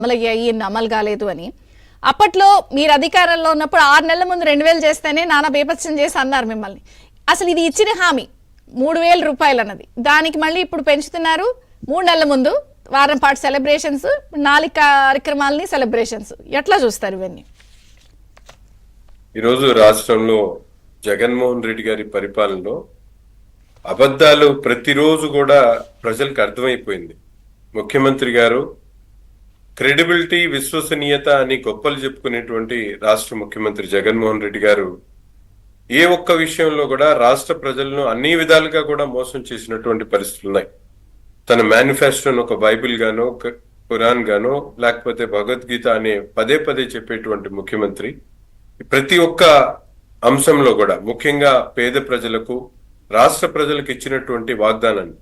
అమలయ్యాయి అమలు కాలేదు అని. అప్పట్లో మీరు అధికారంలో ఉన్నప్పుడు 6 నెలల ముందు 2000 చేస్తేనే నానా బేపత్సం చేసి అన్నారు మిమ్మల్ని. అసలు ఇది ఇచ్చిన హామీ 3000 రూపాయలు అన్నది, దానికి మళ్ళీ ఇప్పుడు పెంచుతున్నారు. 3 నెలల ముందు వారం పాటు సెలబ్రేషన్స్, 4 కార్యక్రమాలని సెలబ్రేషన్స్. ఎట్లా చూస్తారు ఇవన్నీ? ఈరోజు రాష్ట్రంలో జగన్మోహన్ రెడ్డి గారి పరిపాలనలో అబద్ధాలు ప్రతిరోజు కూడా ప్రజలకు అర్థమైపోయింది. ముఖ్యమంత్రి గారు క్రెడిబిలిటీ, విశ్వసనీయత అని గొప్పలు చెప్పుకునేటువంటి రాష్ట్ర ముఖ్యమంత్రి జగన్మోహన్ రెడ్డి గారు ఏ ఒక్క విషయంలో కూడా రాష్ట్ర ప్రజలను అన్ని విధాలుగా కూడా మోసం చేసినటువంటి పరిస్థితులు ఉన్నాయి. తన మేనిఫెస్టోను ఒక బైబిల్ గానో, ఖురాన్ గానో, లేకపోతే భగవద్గీత అనే పదే పదే చెప్పేటువంటి ముఖ్యమంత్రి ప్రతి ఒక్క అంశంలో కూడా ముఖ్యంగా పేద ప్రజలకు, రాష్ట్ర ప్రజలకు ఇచ్చినటువంటి వాగ్దానాన్ని,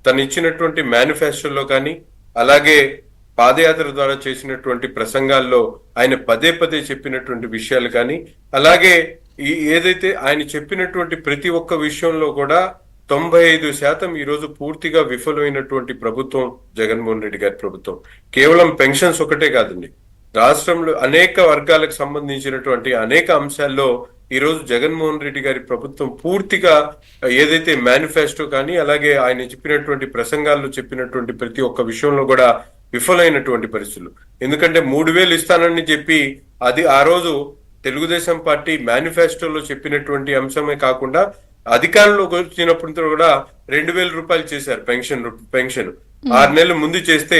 తను ఇచ్చినటువంటి మేనిఫెస్టోలో కానీ, అలాగే పాదయాత్ర ద్వారా చేసినటువంటి ప్రసంగాల్లో ఆయన పదే పదే చెప్పినటువంటి విషయాలు కానీ, అలాగే ఏదైతే ఆయన చెప్పినటువంటి ప్రతి ఒక్క విషయంలో కూడా 95% ఈరోజు పూర్తిగా విఫలమైనటువంటి ప్రభుత్వం జగన్మోహన్ రెడ్డి గారి ప్రభుత్వం. కేవలం పెన్షన్స్ ఒకటే కాదండి, రాష్ట్రంలో అనేక వర్గాలకు సంబంధించినటువంటి అనేక అంశాల్లో ఈరోజు జగన్మోహన్ రెడ్డి గారి ప్రభుత్వం పూర్తిగా ఏదైతే మేనిఫెస్టో కానీ, అలాగే ఆయన చెప్పినటువంటి ప్రసంగాల్లో చెప్పినటువంటి ప్రతి ఒక్క విషయంలో కూడా విఫలమైనటువంటి పరిస్థితులు. ఎందుకంటే 3000 ఇస్తానని చెప్పి అది ఆ రోజు తెలుగుదేశం పార్టీ మేనిఫెస్టోలో చెప్పినటువంటి అంశమే కాకుండా అధికారంలోకి వచ్చినప్పుడు కూడా 2000 రూపాయలు చేశారు పెన్షన్ 6 నెలలు ముందు చేస్తే,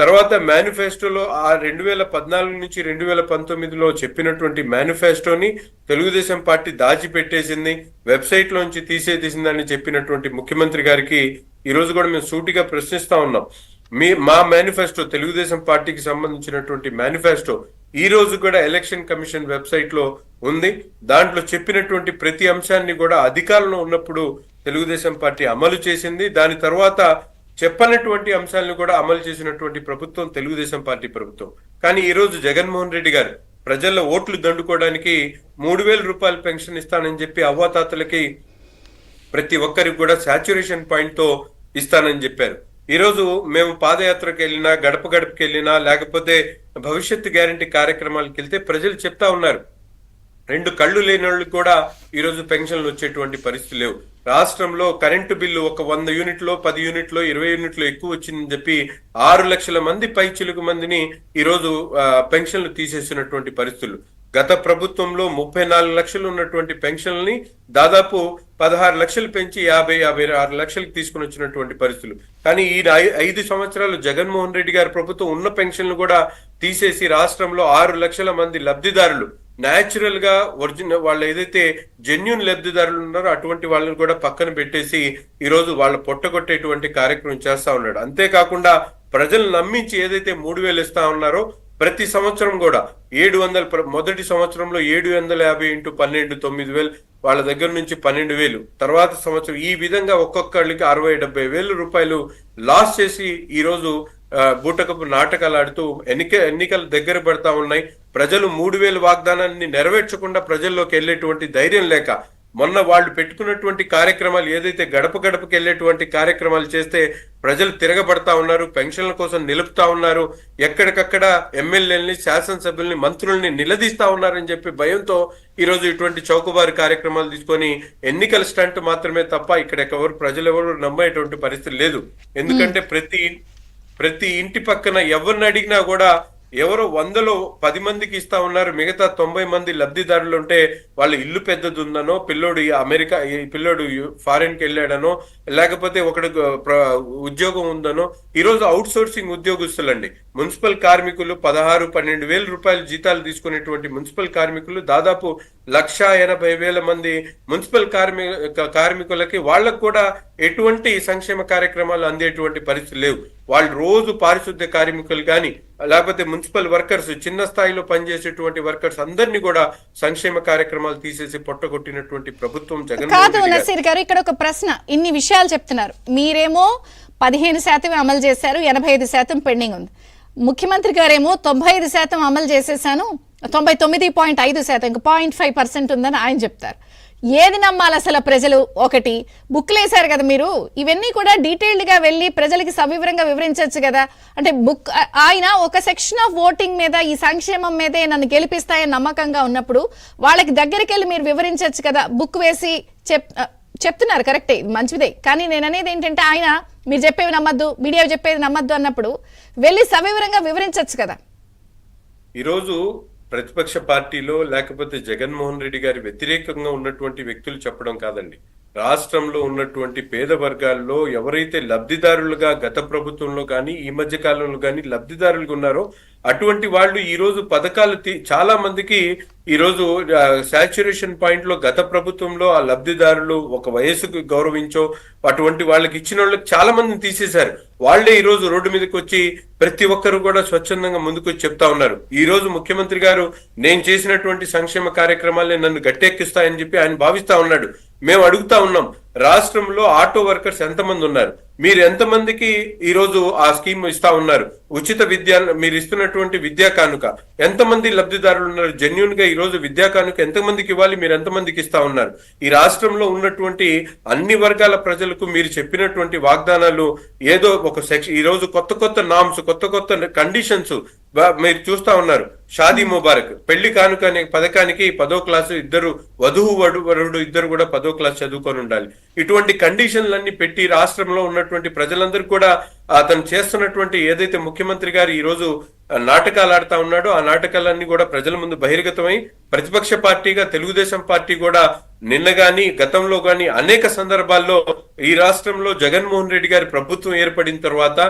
తర్వాత మేనిఫెస్టోలో ఆ 2014 నుంచి 2019లో చెప్పినటువంటి మేనిఫెస్టోని తెలుగుదేశం పార్టీ దాచిపెట్టేసింది, వెబ్సైట్ లోంచి తీసేసిందని చెప్పినటువంటి ముఖ్యమంత్రి గారికి ఈ రోజు కూడా మేము సూటిగా ప్రశ్నిస్తా ఉన్నాం. మా మేనిఫెస్టో, తెలుగుదేశం పార్టీకి సంబంధించినటువంటి మేనిఫెస్టో ఈ రోజు కూడా ఎలక్షన్ కమిషన్ వెబ్సైట్ లో ఉంది. దాంట్లో చెప్పినటువంటి ప్రతి అంశాన్ని కూడా అధికారంలో ఉన్నప్పుడు తెలుగుదేశం పార్టీ అమలు చేసింది. దాని తర్వాత చెప్పనటువంటి అంశాలను కూడా అమలు చేసినటువంటి ప్రభుత్వం తెలుగుదేశం పార్టీ ప్రభుత్వం. కానీ ఈ రోజు జగన్మోహన్ రెడ్డి గారు ప్రజల ఓట్లు దండుకోవడానికి 3000 రూపాయల పెన్షన్ ఇస్తానని చెప్పి అవ్వాతాతలకి ప్రతి ఒక్కరికి కూడా సాచ్యురేషన్ పాయింట్ తో ఇస్తానని చెప్పారు. ఈ రోజు మేము పాదయాత్రకు వెళ్ళినా, గడప గడపకి వెళ్ళినా, లేకపోతే భవిష్యత్తు గ్యారంటీ కార్యక్రమాలకు వెళ్తే ప్రజలు చెప్తా ఉన్నారు, 2 కళ్ళు లేని వాళ్ళు కూడా ఈ రోజు పెన్షన్లు వచ్చేటువంటి పరిస్థితి లేవు. రాష్ట్రంలో కరెంటు బిల్లు ఒక 100 యూనిట్లో, 10 యూనిట్లో, 20 యూనిట్లో ఎక్కువ వచ్చిందని చెప్పి 6 లక్షల మంది పైచిలుకు మందిని ఈ రోజు పెన్షన్లు తీసేసినటువంటి పరిస్థితులు. గత ప్రభుత్వంలో 34 లక్షలు ఉన్నటువంటి పెన్షన్లని దాదాపు 16 లక్షలు పెంచి 56 లక్షలకు తీసుకుని వచ్చినటువంటి పరిస్థితులు. కానీ ఈ 5 సంవత్సరాలు జగన్మోహన్ రెడ్డి గారి ప్రభుత్వం ఉన్న పెన్షన్లు కూడా తీసేసి రాష్ట్రంలో 6 లక్షల మంది లబ్ధిదారులు, న్యాచురల్ గా ఒరిజినల్ వాళ్ళు ఏదైతే జెన్యూన్ లబ్ధిదారులు ఉన్నారో అటువంటి వాళ్ళని కూడా పక్కన పెట్టేసి ఈ రోజు వాళ్ళ పొట్టగొట్టేటువంటి కార్యక్రమం చేస్తా ఉన్నాడు. అంతేకాకుండా ప్రజలు నమ్మించి ఏదైతే 3000 ఇస్తా ఉన్నారో ప్రతి సంవత్సరం కూడా 700, మొదటి సంవత్సరంలో 750 × 12 9,000, వాళ్ళ దగ్గర నుంచి 12,000, తర్వాత సంవత్సరం ఈ విధంగా ఒక్కొక్కళ్ళకి 60-70 వేల రూపాయలు లాస్ చేసి ఈ రోజు బూటకపు నాటకాలు ఆడుతూ ఎన్నికలు దగ్గర పడతా ఉన్నాయి. ప్రజలు 3000 వాగ్దానాన్ని నెరవేర్చకుండా ప్రజల్లోకి వెళ్ళేటువంటి ధైర్యం లేక మొన్న వాళ్ళు పెట్టుకున్నటువంటి కార్యక్రమాలు ఏదైతే గడప గడపకి వెళ్ళేటువంటి కార్యక్రమాలు చేస్తే ప్రజలు తిరగబడతా ఉన్నారు, పెన్షన్ల కోసం నిలుపుతా ఉన్నారు, ఎక్కడికక్కడ ఎమ్మెల్యేలని, శాసనసభ్యుల్ని, మంత్రుల్ని నిలదీస్తా ఉన్నారని చెప్పి భయంతో ఈ రోజు ఇటువంటి చౌకబారు కార్యక్రమాలు తీసుకొని ఎన్నికల స్టంట్ మాత్రమే తప్ప ఇక్కడ ప్రజలు ఎవరు నమ్మేటువంటి పరిస్థితి లేదు. ఎందుకంటే ప్రతి ఇంటి పక్కన ఎవరిని అడిగినా కూడా ఎవరో 100లో 10 మందికి ఇస్తా ఉన్నారు, మిగతా 90 మంది లబ్ధిదారులు ఉంటే వాళ్ళ ఇల్లు పెద్దది ఉందనో, పిల్లోడు అమెరికా, పిల్లోడు ఫారెన్ కి వెళ్ళాడనో, లేకపోతే ఒకడు ఉద్యోగం ఉందనో. ఈ రోజు అవుట్ సోర్సింగ్ ఉద్యోగస్తులండి, మున్సిపల్ కార్మికులు 16-12 వేల రూపాయలు జీతాలు తీసుకునేటువంటి మున్సిపల్ కార్మికులు దాదాపు 1,80,000 మంది మున్సిపల్ కార్మికులకి వాళ్ళకు కూడా ఎటువంటి సంక్షేమ కార్యక్రమాలు అందేటువంటి పరిస్థితి లేవు. వాళ్ళు రోజు పారిశుద్ధ్య కార్మికులు కానీ, లేకపోతే మున్సిపల్ వర్కర్స్, చిన్న స్థాయిలో పనిచేసేటువంటి వర్కర్స్ అందరినీ కూడా సంక్షేమ కార్యక్రమాలు తీసేసి పొట్టగొట్టినటువంటి ప్రభుత్వం జగన్మోహన్ రెడ్డి నసీర్ గారు. ఇక్కడ ఒక ప్రశ్న, ఇన్ని విషయాలు చెప్తున్నారు, మీరేమో 15% అమలు చేశారు, 85% పెండింగ్ ఉంది. ముఖ్యమంత్రి గారేమో 95% అమలు చేసేసాను, 99.5%, ఇంకా 0.5% ఉందని ఆయన చెప్తారు. ఏది నమ్మాలి అసలు ప్రజలు? ఒకటి బుక్లు వేశారు కదా మీరు, ఇవన్నీ కూడా డీటెయిల్డ్ గా వెళ్ళి ప్రజలకి సవివరంగా వివరించవచ్చు కదా. అంటే బుక్ ఆయన ఒక సెక్షన్ ఆఫ్ ఓటింగ్ మీద ఈ సంక్షేమం మీదే నన్ను గెలిపిస్తాయని నమ్మకంగా ఉన్నప్పుడు వాళ్ళకి దగ్గరికి వెళ్ళి మీరు వివరించవచ్చు కదా. బుక్ వేసి చెప్తున్నారు కరెక్టే, మంచిదే. కానీ నేను అనేది ఏంటంటే ఆయన మీరు చెప్పేవి నమ్మద్దు, మీడియా చెప్పేది నమ్మద్దు అన్నప్పుడు వెళ్ళి సవివరంగా వివరించవచ్చు కదా. ఈరోజు ప్రతిపక్ష పార్టీలో లేకపోతే జగన్మోహన్ రెడ్డి గారి వ్యతిరేకంగా ఉన్నటువంటి వ్యక్తులు చెప్పడం కాదండి, రాష్ట్రంలో ఉన్నటువంటి పేద వర్గాల్లో ఎవరైతే లబ్ధిదారులుగా గత ప్రభుత్వంలో కానీ ఈ మధ్య కాలంలో కానీ లబ్ధిదారులుగా ఉన్నారో అటువంటి వాళ్ళు ఈ రోజు పథకాలు చాలా మందికి ఈ రోజు సాచ్యురేషన్ పాయింట్ లో గత ప్రభుత్వంలో ఆ లబ్ధిదారులు ఒక వయసుకు గౌరవించో అటువంటి వాళ్ళకి ఇచ్చిన వాళ్ళకి చాలా మందిని తీసేశారు. వాళ్లే ఈ రోజు రోడ్డు మీదకి వచ్చి ప్రతి ఒక్కరు కూడా స్వచ్ఛందంగా ముందుకు వచ్చి చెప్తా ఉన్నారు. ఈ రోజు ముఖ్యమంత్రి గారు నేను చేసినటువంటి సంక్షేమ కార్యక్రమాలే నన్ను గట్టెక్కిస్తాయని చెప్పి ఆయన భావిస్తా ఉన్నాడు. మేము అడుగుతా ఉన్నాం, రాష్ట్రంలో ఆటో వర్కర్స్ ఎంతమంది ఉన్నారు? మీరు ఎంతమందికి ఈ రోజు ఆ స్కీమ్ ఇస్తా ఉన్నారు? ఉచిత విద్య మీరు ఇస్తున్నటువంటి విద్యా కానుక ఎంతమంది లబ్ధిదారులు ఉన్నారు? జెన్యున్ గా ఈ రోజు విద్యా కానుక ఎంతమందికి ఇవ్వాలి, మీరు ఎంతమందికి ఇస్తా ఉన్నారు? ఈ రాష్ట్రంలో ఉన్నటువంటి అన్ని వర్గాల ప్రజలకు మీరు చెప్పినటువంటి వాగ్దానాలు ఏదో ఒక సెక్షన్, ఈ రోజు కొత్త కొత్త నామ్స్, కొత్త కొత్త కండిషన్స్ మీరు చూస్తా ఉన్నారు. షాదీ ముబారక్ పెళ్లి కానుక అనే పథకానికి 10వ క్లాసు ఇద్దరు వధువు వరుడు ఇద్దరు కూడా 10వ క్లాస్ చదువుకొని ఉండాలి. ఇటువంటి కండిషన్లన్నీ పెట్టి రాష్ట్రంలో ఉన్నటువంటి ప్రజలందరూ కూడా అతను చేస్తున్నటువంటి ఏదైతే ముఖ్యమంత్రి గారు ఈ రోజు నాటకాలు ఆడుతా ఉన్నాడో ఆ నాటకాలన్నీ కూడా ప్రజల ముందు బహిర్గతమై ప్రతిపక్ష పార్టీగా తెలుగుదేశం పార్టీ కూడా నిన్న గాని గతంలో గాని అనేక సందర్భాల్లో ఈ రాష్ట్రంలో జగన్మోహన్ రెడ్డి గారి ప్రభుత్వం ఏర్పడిన తర్వాత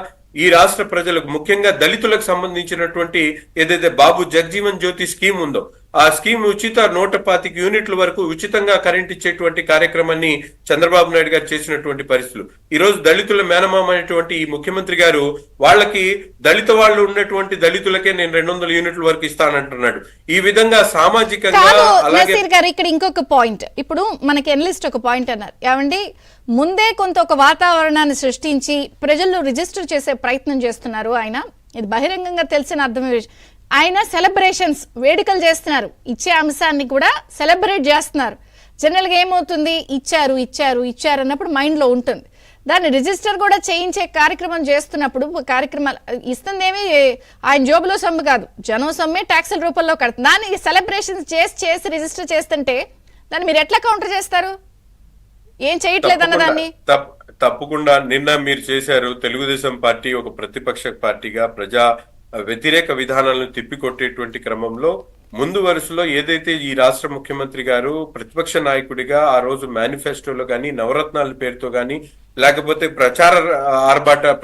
ఈ రాష్ట్ర ప్రజలకు ముఖ్యంగా దళితులకు సంబంధించినటువంటి ఏదైతే బాబు జగజీవన్ జ్యోతి స్కీమ్ ఉందో ఆ స్కీమ్ ఉచిత 125 యూనిట్ల వరకు ఉచితంగా కరెంట్ ఇచ్చేటువంటి కార్యక్రమాన్ని చంద్రబాబు నాయుడు గారు చేసినటువంటి పరిస్థితులు. ఈ రోజు దళితుల మేనమామ అనేటువంటి ఈ ముఖ్యమంత్రి గారు వాళ్ళకి దళిత వాళ్ళు ఉన్నటువంటి దళితులకే నేను 200 యూనిట్ల వరకు ఇస్తానంటున్నాడు. ఈ విధంగా సామాజికంగా అలాగే ఇక్కడ ఇంకొక పాయింట్, ఇప్పుడు మనకి ఎనలిస్ట్ ఒక పాయింట్ అన్నారు ఏమండి, ముందే కొంత ఒక వాతావరణాన్ని సృష్టించి ప్రజలు రిజిస్టర్ చేసే ప్రయత్నం చేస్తున్నారు ఆయన. ఇది బహిరంగంగా తెలిసిన అర్థమే. ఆయన సెలబ్రేషన్స్ వేడుకలు చేస్తున్నారు, ఇచ్చే అంశాన్ని కూడా సెలబ్రేట్ చేస్తున్నారు. జనరల్గా ఏమవుతుంది, ఇచ్చారు ఇచ్చారు ఇచ్చారు అన్నప్పుడు మైండ్లో ఉంటుంది. దాన్ని రిజిస్టర్ కూడా చేయించే కార్యక్రమం చేస్తున్నప్పుడు కార్యక్రమాలు ఇస్తుందేమి ఆయన జోబులో సొమ్ము కాదు, జనం సొమ్మే ట్యాక్సుల రూపంలో కడుతుంది. దాన్ని సెలబ్రేషన్స్ చేసి రిజిస్టర్ చేస్తుంటే దాన్ని మీరు ఎట్లా కౌంటర్ చేస్తారు? ఏం చేయట్లేదన్న దాన్ని. తప్పకుండా నిన్న మీరు చేశారు. తెలుగుదేశం పార్టీ ఒక ప్రతిపక్ష పార్టీగా ప్రజా వ్యతిరేక విధానాలను తిప్పికొట్టేటువంటి క్రమంలో ముందు వరుసలో ఏదైతే ఈ రాష్ట్ర ముఖ్యమంత్రి గారు ప్రతిపక్ష నాయకుడిగా ఆ రోజు మేనిఫెస్టోలో గాని నవరత్నాల పేరుతో గాని లేకపోతే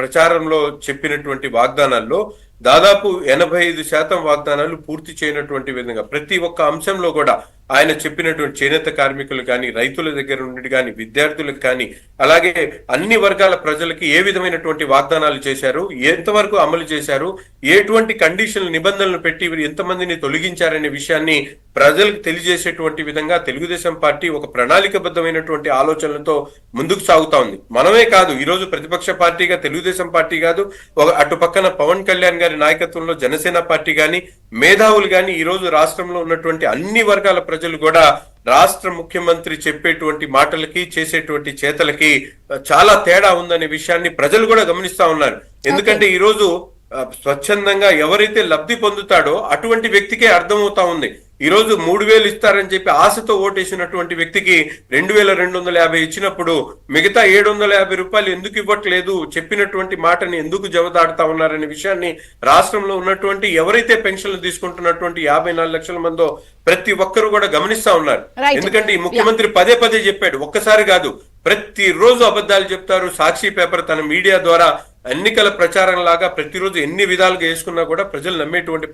ప్రచారంలో చెప్పినటువంటి వాగ్దానాల్లో దాదాపు 85% వాగ్దానాలు పూర్తి చేయనటువంటి విధంగా ప్రతి ఒక్క అంశంలో కూడా ఆయన చెప్పినటువంటి చేనేత కార్మికులు కానీ రైతుల దగ్గర నుండి కానీ విద్యార్థులకు కానీ అలాగే అన్ని వర్గాల ప్రజలకి ఏ విధమైనటువంటి వాగ్దానాలు చేశారు, ఎంతవరకు అమలు చేశారు, ఎటువంటి కండిషన్ నిబంధనలు పెట్టి ఎంతమందిని తొలగించారనే విషయాన్ని ప్రజలకు తెలియజేసేటువంటి విధంగా తెలుగుదేశం పార్టీ ఒక ప్రణాళికబద్ధమైనటువంటి ఆలోచనలతో ముందుకు సాగుతా ఉంది. మనమే కాదు, ఈ రోజు ప్రతిపక్ష పార్టీగా తెలుగుదేశం పార్టీ కాదు, అటు పక్కన పవన్ కళ్యాణ్ గారి నాయకత్వంలో జనసేన పార్టీ గాని మేధావులు గాని ఈ రోజు రాష్ట్రంలో ఉన్నటువంటి అన్ని వర్గాల ప్రజలు కూడా రాష్ట్ర ముఖ్యమంత్రి చెప్పేటువంటి మాటలకి చేసేటువంటి చేతలకి చాలా తేడా ఉందనే విషయాన్ని ప్రజలు కూడా గమనిస్తా ఉన్నారు. ఎందుకంటే ఈ రోజు స్వచ్ఛందంగా ఎవరైతే లబ్ధి పొందుతాడో అటువంటి వ్యక్తికే అర్థమవుతా ఉంది. ఈ రోజు 3000 ఇస్తారని చెప్పి ఆశతో ఓటేసినటువంటి వ్యక్తికి 2250 ఇచ్చినప్పుడు మిగతా 750 రూపాయలు ఎందుకు ఇవ్వట్లేదు, చెప్పినటువంటి మాటని ఎందుకు జవదాడుతా ఉన్నారనే విషయాన్ని రాష్ట్రంలో ఉన్నటువంటి ఎవరైతే పెన్షన్లు తీసుకుంటున్నటువంటి 54 లక్షల మందో ప్రతి ఒక్కరు కూడా గమనిస్తా ఉన్నారు. ఎందుకంటే ఈ ముఖ్యమంత్రి పదే పదే చెప్పాడు, ఒక్కసారి కాదు ప్రతిరోజు అబద్ధాలు చెప్తారు. సాక్షి పేపర్ తన మీడియా ద్వారా ఎన్నికల ప్రచారం లాగా ప్రతిరోజు ఎన్ని విధాలుగా వేసుకున్నా కూడా ప్రజలు నమ్మేటువంటి